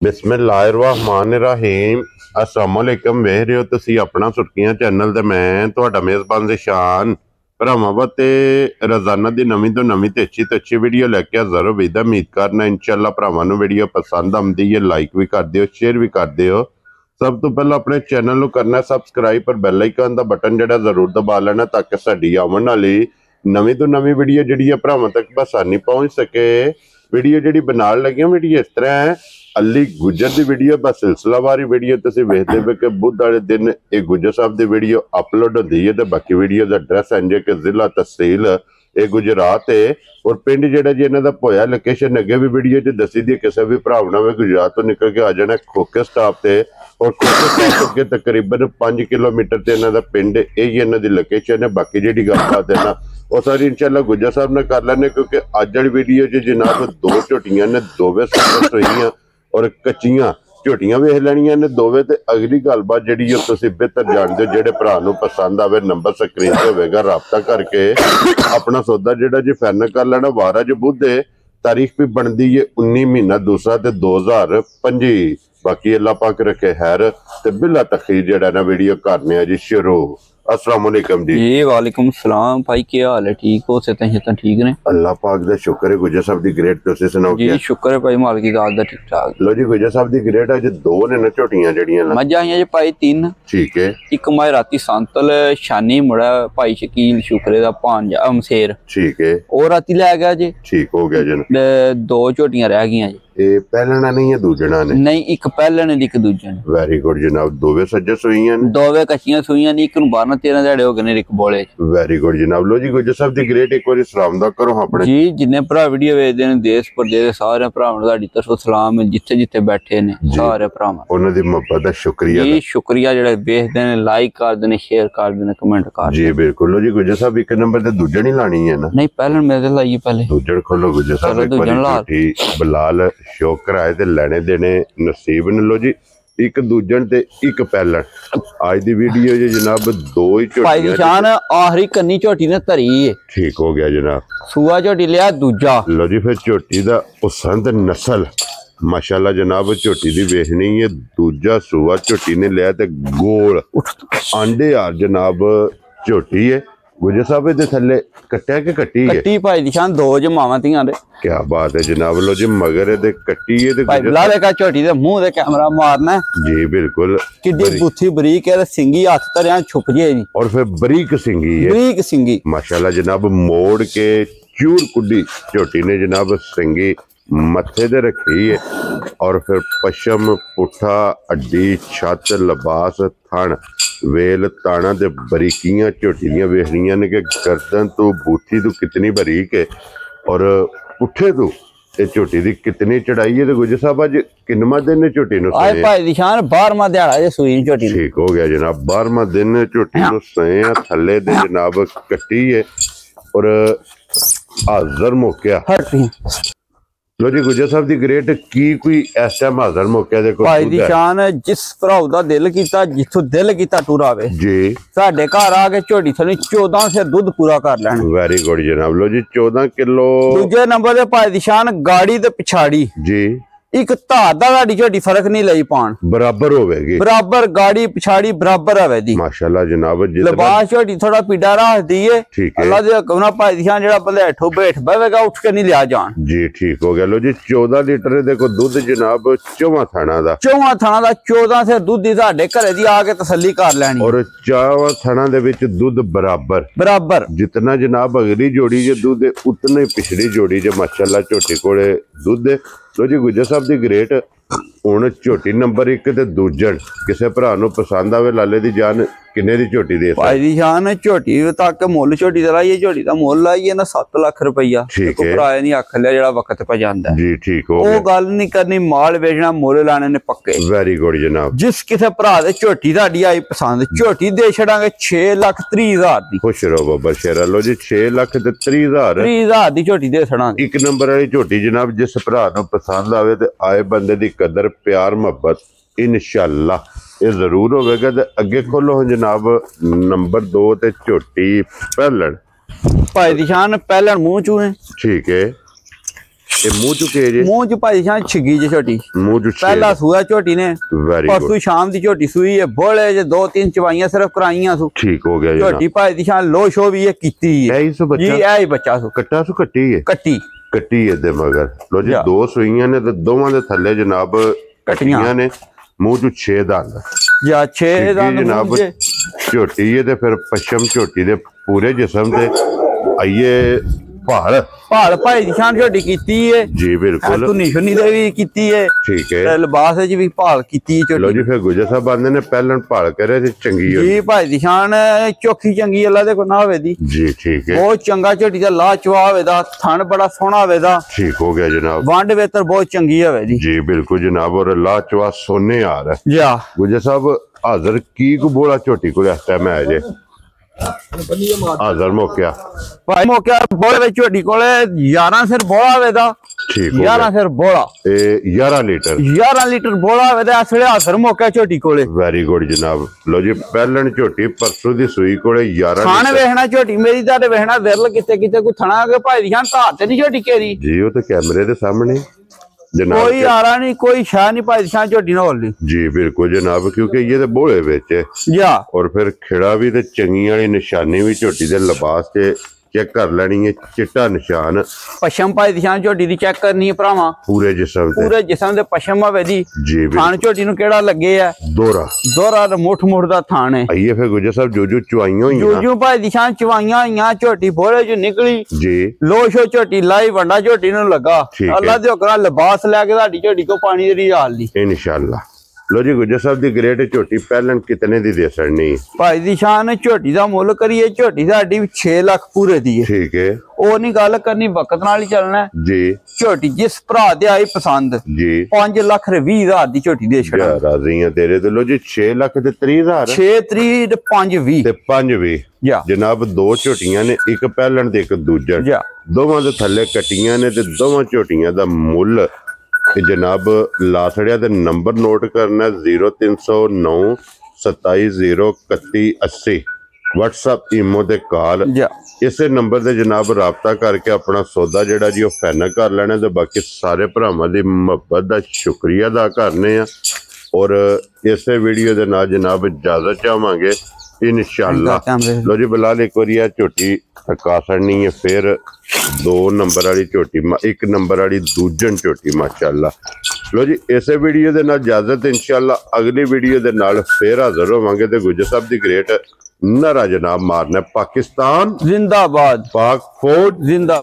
बिस्मिल्लाहिर्रहमानिर्रहीम अस्सलामुअलैकुम वेख रहे हो तुसी अपना सुर्खियां चैनल ते मैं तुहाडा मेज़बान ज़िशान भरावां वास्ते रोजाना दी नवीं तो नवीं ते अच्छी वीडियो लैके हाज़र होवे उम्मीद करना इंशाअल्लाह भरावां नूं वीडियो पसंद आंदी है लाइक भी कर दिओ शेयर भी कर दिओ। सब तो पहला अपने चैनल नूं करना सबसक्राइब पर बैल आइकन दा बटन जिहड़ा जरूर दबा लेना ताकि साडी आउण वाली नवीं तो नवीं वीडियो जिहड़ी है भरावां तक बसानी पहुंच सके। वीडियो जिहड़ी बनाउण लगे वीडियो इस तरह है अली गुजर की वीडियो बस सिलसिलावारी वीडियो तुसीं वेखदे पे कि बुध वाले दिन एक गुजर साहब की वीडियो अपलोड होती है तो बाकी वीडियो का एड्रैस इंज कि जिला तहसील ये गुजरात है और पिंड जिहड़ा जी इन्हां दा पोया लोकेशन अगे भी वीडियो च दसी दी किसी भी भरा ने गुजरात तो निकल के आ जाना खोखे स्टाप से और खोखे स्टाप अगे तकरीबन 5 किलोमीटर से इन्हां दा पिंड यही इन्हां दी लोकेशन है। बाकी जिहड़ी गलबात है ना वो सारी इंशाअल्लाह गुजर साहब ने कर लैने क्योंकि अज वाली वीडियो च जनाब 2 झोटियां ने दोवें सक्सेस होईयां और कच्चियां झोटियां वेख लैनियां ने दोवें ते अगली गलबात जिहड़ी तुसीं बेहतर जानदे हो जेहड़े भरा नूं पसंद आवे नंबर स्क्रीन ते होवेगा राबता करके अपना सौदा जिहड़ा जी फाइनल कर लेना। वारा ज बुध है तारीख भी बनती है 19 महीना दूसरा ते 2025। बाकी अल्लाह पाक रखे खैर ते बिला तखीर जिहड़ा ना वीडियो करने जी शुरू। अस्सलाम वालेकुम जी। वालेकुम सलाम भाई क्या हाल है ठीक हो से ठीक ने अल्लाह पाक दा शुक्र है। गुजर साहब दी ग्रेट तुसीं सुनाओ जी शुक्र है भाई मालिक दी दात दा ठीक ठाक। लो जी गुजर साहब दी ग्रेट अज 2 ने ना झोटियां जड़ियां मझां आईयां जी भाई 3 ठीक है। एक मैं राती सांतल शानी मुड़ा भाई शकील शुक्रे दा भांजा अमसेर ठीक है और राती लै गया जी ठीक हो गया जी 2 झोटियां रह गईयां जी पहलना नहीं है दूजना ने नहीं एक पहलने दी एक दूजे ने। वेरी गुड जनाब दोवे सज्जे सुईयां ने दोवे कच्चियां सुईयां ने एक नु 12-13 दिहाड़े हो गए ने एक बोले। वेरी गुड जनाब। लो जी गुजर साहब दी ग्रेट एक बार सलाम दा करो अपने जी जिन्ने भरा वीडियो वेखदे ने देश परदेश दे सारे भरावां दा तरफों सलाम जिथे जिथे बैठे ने सारे भरावां उन्हां दी मोहब्बत दा शुक्रिया जी शुक्रिया जेड़े वेखदे ने लाइक कर देने शेयर कर देने कमेंट कर जी बिल्कुल। लो जी गुजर साहब एक नंबर ते दूजन ही लानी है ना नहीं पहले मेरे लाइए पहले दूजन खोलो गुजर साहब एक बार बलाल शौक कराए ते लेने देने नसीब ने। लो जी एक दूजन ते एक पहलन आज दी वीडियो जी जनाब 2 ही झोटियां शान आखिरी कन्नी झोटी ने धरी है ठीक हो गया जनाब सूआ झोटी लिया दूजा। लो जी फिर झोटी दा पसंद नस्ल माशाल्लाह जनाब झोटी दी वेखनी है दूजा सूआ झोटी ने लिया ते गोल आंडे यार जनाब झोटी है। गुजर साहब दे थल्ले कट्टिया के कट्टी है कट्टी भाई निशान 2 जमावां तियां दे क्या बात है जनाब। लो जी मगर दे कट्टी है ते भाई बुला लेगा झोटी दे मुंह दे कैमरा मारना जी बिल्कुल किड्डी बुथी बरीक है सिंगी हाथ धरिया छुप जे जी और फिर बरीक सिंगी है बरीक सिंगी माशाल्लाह जनाब मोड़ के चूर कुड्डी झोटी ने जनाब सिंगी मथे दे रखी है और फिर पशम पुठा अड्डी छत लिबास थन वेल ताना दे बरीकियां झोटी दियां वेखनियां ने कि गर्दन तो बूथी तो कितनी बरीक है और पुठे तो ये झोटी दी कितनी चढ़ाई है। तो गुजर साहब अज किन्नवां दिन ने झोटी नु आज भाई निशान 12वां दिहाड़ा जे सूई झोटी ठीक हो गया जनाब 12वां दिन झोटी नु सए थल्ले दे जनाब कट्टी है और हाजर मौका हट। लो जी गुजर साहब दी ग्रेट की कोई ऐसा हाजर मौके दे भाई दी शान जिस भराऊ दा दिल कीता जिथों दिल कीता टुरावे जी साडे घर आ के झोटी थनी 14 से दूध पूरा कर लैन। वेरी गुड जनाब। लो जी 14 किलो दूजे नंबर ते भाई दी शान गाड़ी ते पिछाड़ी जी एक धार दा झोटी फर्क नहीं लई पान बराबर होवेगी बराबर गाड़ी पिछाड़ी बराबर आवे दी माशाल्लाह जनाब। लिबास झोटी थोड़ा पीड़ा रखदी है अल्लाह दे हुक्म नाल भाई दी शान जेड़ा बंदा हेठों बैठ बवेगा उठ के नहीं लिया जान जी ठीक हो गया। लो जी 14 लीटर देखो दूध जनाब 4 थाना दा 14 से दूध साडे घरे दी आके तसल्ली कर लैनी और 4 थाना दे विच दूध बराबर बराबर जितना जनाब अगली जोड़ी जे दूध उतने पिछड़ी जोड़ी जे माशाल्लाह झोटी कोले दूध। लो जी गुजर साहब दी ग्रेट हुण झोटी नंबर 1 ते दूजन किसे भरा नूं पसंद आवे लाले दी जान किन्ने दी झोटी दे भाई दी जान झोटी तक मुल झोटी दा लाइए झोटी दा मुल लाइए ना 7 लाख रुपया ठीक है भरा नहीं आख लिया जेड़ा वक्त पे जांदा जी ठीक हो ओ गल नहीं करनी माल बेचना मुल लाने ने पक्के। वेरी गुड जनाब। जिस किसे भरा दे झोटी ताडी आई पसंद झोटी दे छड़ांगे 6,30,000 दी खुश रहो बाबा शेरा। लो जी 6,30,000 दी झोटी दे छड़ांगे एक नंबर वाली झोटी जनाब जिस भरा नूं पसंद आवे ते आए बंदे दी कदर प्यार मोहब्बत इंशाअल्लाह ये जरूर होगा। तो अगे खोलो जनाब नंबर 2 ते झोटी पहलन भाई दी शान पहलन मुंह चूहे ठीक है ਇਹ ਮੂੰਹ ਚੁਕੇ ਜੇ ਮੂੰਹ ਚ ਭਾਈ ਸ਼ਾਨ ਛਿੱਗੀ ਜੇ ਝੋਟੀ ਮੂੰਹ ਚ ਪਹਿਲਾ ਸੂਆ ਝੋਟੀ ਨੇ ਪਰਸੋਂ ਸ਼ਾਮ ਦੀ ਝੋਟੀ ਸੂਈ ਹੈ ਬੋਲੇ ਜੇ 2-3 ਚਵਾਈਆਂ ਸਿਰਫ ਕਰਾਈਆਂ ਸੂ ਠੀਕ ਹੋ ਗਿਆ ਜੀ ਝੋਟੀ ਭਾਈ ਦੀ ਸ਼ਾਨ ਲੋ ਸ਼ੋ ਵੀ ਇਹ ਕੀਤੀ ਹੈ ਜੀ ਇਹ ਬੱਚਾ ਸੂ ਕੱਟਾ ਸੂ ਕੱਟੀ ਹੈ ਕੱਟੀ ਇਹਦੇ ਮਗਰ ਲੋ ਜੀ 2 ਸੂਈਆਂ ਨੇ ਤੇ ਦੋਵਾਂ ਦੇ ਥੱਲੇ ਜਨਾਬ ਕੱਟੀਆਂ ਨੇ ਮੂੰਹ ਚ 6 ਦੰਦ ਜਾਂ 6 ਦੰਦ ਜਨਾਬ ਝੋਟੀ ਹੈ ਤੇ ਫਿਰ ਪਸ਼ਮ ਝੋਟੀ ਦੇ ਪੂਰੇ ਜਿਸਮ ਤੇ ਆਈਏ ਭਾਲ ਭਾਈ ਦੀ ਸ਼ਾਨ ਝੋਟੀ ਕੀਤੀ ਹੈ ਜੀ ਬਿਲਕੁਲ ਧੁਨੀ ਸ਼ੁਨੀ ਦੇ ਵੀ ਕੀਤੀ ਹੈ ਠੀਕ ਹੈ ਲਿਬਾਸ ਵਿੱਚ ਵੀ ਭਾਲ ਕੀਤੀ ਝੋਟੀ ਲੋ ਜੀ ਫਿਰ ਗੁਜਰ ਸਾਹਿਬ ਬੰਦੇ ਨੇ ਪਹਿਲਾਂ ਭਾਲ ਕਰਿਆ ਤੇ ਚੰਗੀ ਹੋਈ ਜੀ ਭਾਈ ਦੀ ਸ਼ਾਨ ਚੋਖੀ ਚੰਗੀ ਅੱਲਾ ਦੇ ਕੋ ਨਾ ਹੋਵੇ ਦੀ ਜੀ ਠੀਕ ਹੈ ਬਹੁਤ ਚੰਗਾ ਝੋਟੀ ਦਾ ਲਾ ਚਵਾ ਹੋਵੇ ਦਾ ਥਣ ਬੜਾ ਸੋਹਣਾ ਹੋਵੇ ਦਾ ਠੀਕ ਹੋ ਗਿਆ ਜਨਾਬ ਵੰਡ ਵੇਤਰ ਬਹੁਤ ਚੰਗੀ ਹੋਵੇ ਜੀ ਬਿਲਕੁਲ ਜਨਾਬ ਔਰ ਲਾ ਚਵਾ ਸੋਨੇ ਆ ਰਿਹਾ ਜੀ ਗੁਜਰ ਸਾਹਿਬ ਹਾਜ਼ਰ ਕੀ ਕੋ ਬੋਲਾ ਝੋਟੀ ਕੋਲ ਇਸ ਟਾਈਮ ਹੈ ਜੇ ਹਾਜ਼ਰ ਮੌਕਿਆ ਭਾਈ ਮੌਕਿਆ ਬੋਲੇ ਵਿੱਚ ਝੋਟੀ ਕੋਲੇ 11 ਸਿਰ ਬੋਲਾ ਹੋਵੇ ਦਾ ਠੀਕ 11 ਸਿਰ ਬੋਲਾ ਇਹ 11 ਲੀਟਰ ਬੋਲਾ ਹੋਵੇ ਦਾ ਅਸਲੇ ਹਾਜ਼ਰ ਮੌਕਿਆ ਝੋਟੀ ਕੋਲੇ ਵੈਰੀ ਗੁੱਡ ਜਨਾਬ ਲੋ ਜੀ ਪਹਿਲਣ ਝੋਟੀ ਪਰਸੋਂ ਦੀ ਸੂਈ ਕੋਲੇ 11 ਖਾਣ ਵੇਖਣਾ ਝੋਟੀ ਮੇਰੀ ਦਾ ਤੇ ਵੇਖਣਾ ਵਿਰਲ ਕਿਤੇ ਕੋਈ ਥਣਾ ਕੇ ਭਾਈ ਦੀ ਧਾਰ ਤੇ ਨਹੀਂ ਝੋਟੀ ਕੇਰੀ ਜੀ ਉਹ ਤੇ ਕੈਮਰੇ ਦੇ ਸਾਹਮਣੇ कोई आ रहा नहीं कोई शाह नहीं पाई शाह झोटी ना होली जी बिल्कुल जनाब क्योंकि ये तो बोले बेच या और फिर खिड़ा भी ते चंगी वाली निशानी भी झोटी दे लिबास ते चेक कर लेनी है चिट्टा निशान पशम पाई निशान झोटी दी चेक करनी है भरावा पूरे जिस्म दे पशम होवे दी जी थान झोटी नु केड़ा लगे है दोरा मुठ दा थान है आइए फिर गुजर साहब जो चुवाइयां होई जो भाई निशान चुवाइयां होईयां झोटी बोले जो निकली जी लोशो झोटी लाई वंडा झोटी नु लगा अल्लाह दे हुक्म लिबास लेके साडी झोटी को पानी दी हाल दी इंशाल्लाह लो जी गुजर साहब दी ग्रेड झोटी पहलन कितने दी दे सकनी भाई दी शान झोटी दा मुल करिए झोटी साडी 6 लाख पूरे दी है ठीक है ओ नहीं गल करनी वक्त नाल ही चलना जी झोटी जिस भरा दे आई पसंद जी 5 लाख 20 हजार दी झोटी दे छड़ा राजी है तेरे ते लो जी 6 लाख ते 30 हजार 6 30 ते 5 20 ते 5 20 जनाब 2 झोटियां ने एक पहलन ते एक दूजा दोवां दे थल्ले कटियां ने ते दोवां झोटियां दा मुल जनाब लासड़िया दे नंबर नोट करना 0309 2701 80 व्हाट्सएप ईमो ते कॉल इसे नंबर से जनाब राबता करके अपना सौदा जिहड़ा जी फाइनल कर लेना ते बाकी सारे भरावां दी मुहब्बत दा शुक्रिया अदा करने और इसे वीडियो दे नाल जनाब इजाजत चाहांगे इंशाअल्लाह लो जी बिलाल एक बार झोटी थका छड़नी है फिर 2 नंबर वाली झोटी 1 नंबर वाली दूजन झोटी माशाअल्लाह लो जी इसे वीडियो दे नाल इजाजत इंशाअल्लाह अगली वीडियो दे नाल फिर हाजिर होवांगे ते गुजर साहब दी ग्रेट नारा जनाब मारना पाकिस्तान जिंदाबाद पाक फौज जिंदा